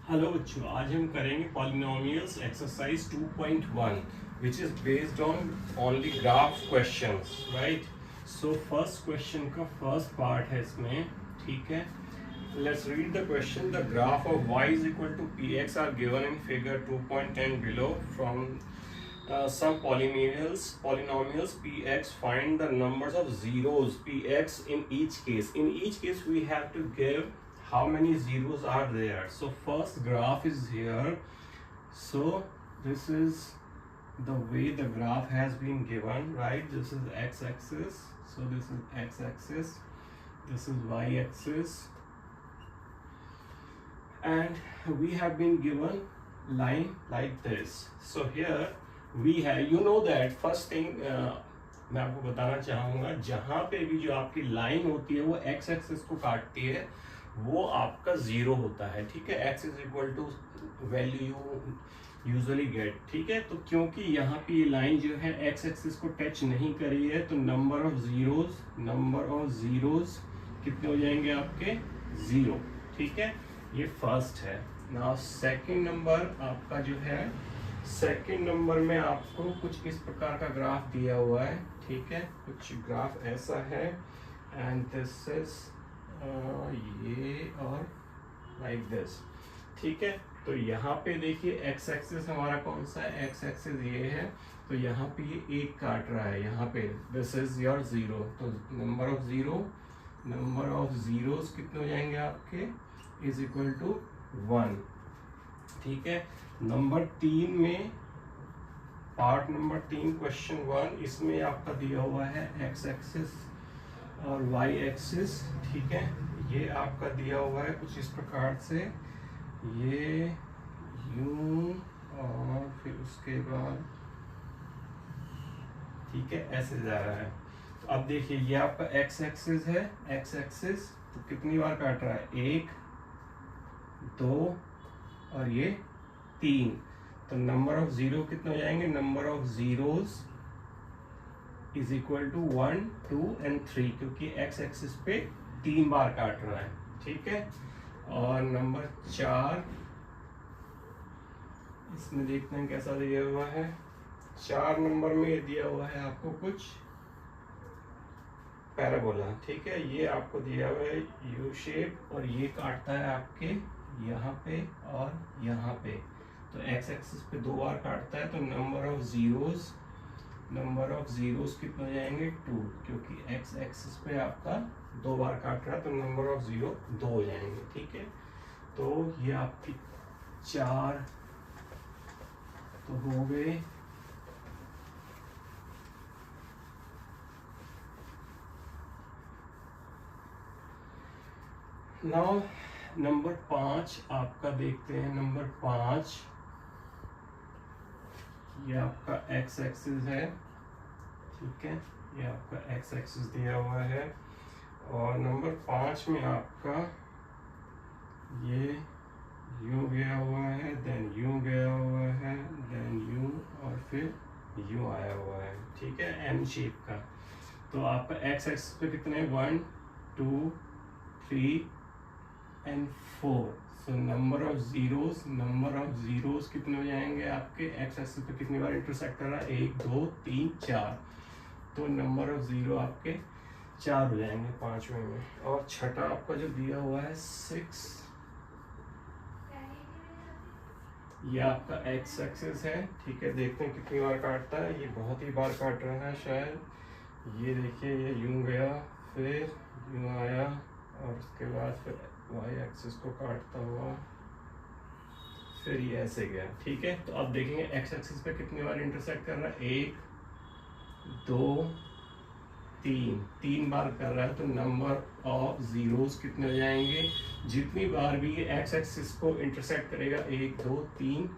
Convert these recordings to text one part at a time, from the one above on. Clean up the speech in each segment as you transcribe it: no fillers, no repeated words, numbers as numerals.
Hello बच्चों, आज हम करेंगे polynomials exercise 2.1 which is based on only graph questions, right. So first question का फर्स्ट पार्ट है इसमें, ठीक है। Let's read the question. The graph of y is equal to px are given in figure 2.10 below from some polynomials px. Find the numbers of zeros px in each case. In each case we have to give how many zeros are there. So first graph is here. So this is the way the graph has been given, right? This is x-axis, so this is x-axis, this is y-axis, and we have been given line like this. So here we have, you know that first thing, मैं आपको बताना चाहूँगा, जहाँ पे भी जो आपकी line होती है वो एक्स एक्सिस को काटती है वो आपका जीरो होता है, ठीक है। X is equal to value you usually get, ठीक है। तो क्योंकि यहाँ पे ये लाइन जो है एक्स एक्सिस को टच नहीं करी है तो नंबर ऑफ जीरोज कितने हो जाएंगे आपके? जीरो, ठीक है। ये फर्स्ट है। नाउ सेकंड नंबर आपका जो है, सेकंड नंबर में आपको कुछ इस प्रकार का ग्राफ दिया हुआ है, ठीक है। कुछ ग्राफ ऐसा है एंड दिस इज ये और लाइक दिस, ठीक है। तो यहाँ पे देखिए एक्स एक्सिस हमारा कौन सा है? एक्स एक्सिस ये है। तो यहाँ पे ये एक काट रहा है, यहाँ पे दिस इज योर जीरो। तो नंबर ऑफ जीरोस कितने हो जाएंगे आपके? इज इक्वल टू 1, ठीक है। नंबर 3 में, पार्ट नंबर 3 क्वेश्चन 1, इसमें आपका दिया हुआ है एक्स एक्सिस और वाई एक्सिस, ठीक है। ये आपका दिया हुआ है कुछ इस प्रकार से, ये यूं और फिर उसके बाद, ठीक है, ऐसे जा रहा है। तो अब देखिए ये आपका एक्स एक्सिस है, एक्स एक्सिस तो कितनी बार काट रहा है? 1, 2 और ये 3। तो नंबर ऑफ जीरो कितने हो जाएंगे? Number of zeros is equal to 1, 2 and 3, क्योंकि एक्स एक्सिस पे 3 बार काट रहा है, ठीक है। और नंबर 4, इसमें देखते हैं कैसा दिया हुआ है। 4 नंबर में ये दिया हुआ है आपको कुछ पैराबोला, ठीक है। ये आपको दिया हुआ है यू शेप और ये काटता है आपके यहाँ पे और यहाँ पे। तो एक्स एक्सिस पे 2 बार काटता है तो नंबर ऑफ जीरोस कितने हो जाएंगे? 2, क्योंकि एक्स एक्सिस पे आपका 2 बार काट रहा है तो नंबर ऑफ जीरो 2 हो जाएंगे, ठीक है। तो ये आपकी 4 तो हो गए। नाउ नंबर 5 आपका देखते हैं। नंबर 5 ये आपका एक्स एक्सिस है, ठीक है। ये आपका एक्स एक्सिस दिया हुआ है और नंबर 5 में आपका ये यूं गया हुआ है, देन यूं गया हुआ है, देन यूं और फिर यूं आया हुआ है, ठीक है, एम शेप का। तो आपका एक्स एक्सिस पे कितने? 1, 2, 3 and 4। So number of zeros कितने हो जाएंगे आपके? एक्स एक्सिस पे कितनी बार इंटरसेक्ट कर रहा है? 1, 2, 3, 4। तो नंबर ऑफ जीरो आपके 4 हो जाएंगे 5वें में। और छठा आपका जो दिया हुआ है 6, ये आपका एक्स एक्सिस है, ठीक है। देखते हैं कितनी बार काटता है। ये बहुत ही बार काट रहा है शायद। ये देखिए ये यूं गया, फिर यूं आया और उसके बाद फिर वाई एक्सिस को काटता हुआ फिर ये ऐसे गया, ठीक है। तो अब देखेंगे एक्स एक्सिस पे कितनी बार इंटरसेक्ट कर रहा है? 1, 2, 3 बार कर रहा है तो नंबर ऑफ जीरोस कितने हो जाएंगे? जितनी बार भी ये एक्स एक्सिस को इंटरसेक्ट करेगा 1, 2, 3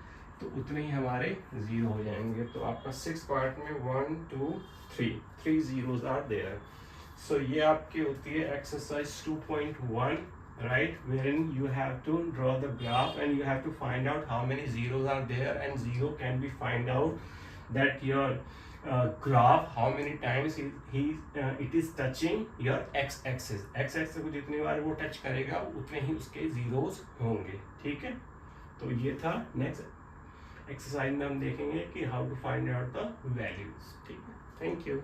तो उतने ही हमारे जीरो हो जाएंगे। तो आपका 6 पार्ट में 1, 2, 3 जीरोस आर देयर। सो ये आपकी होती है exercise 2.1, right, wherein you have to draw the graph and you have to find out how many zeros are there, and zero can be find out that your graph how many times it is touching your x axis को जितनी बार वो touch करेगा उतने ही उसके zeros होंगे, ठीक है। तो ये था नेक्स्ट एक्सरसाइज में हम देखेंगे कि how to find out the values. ठीक है, थैंक यू।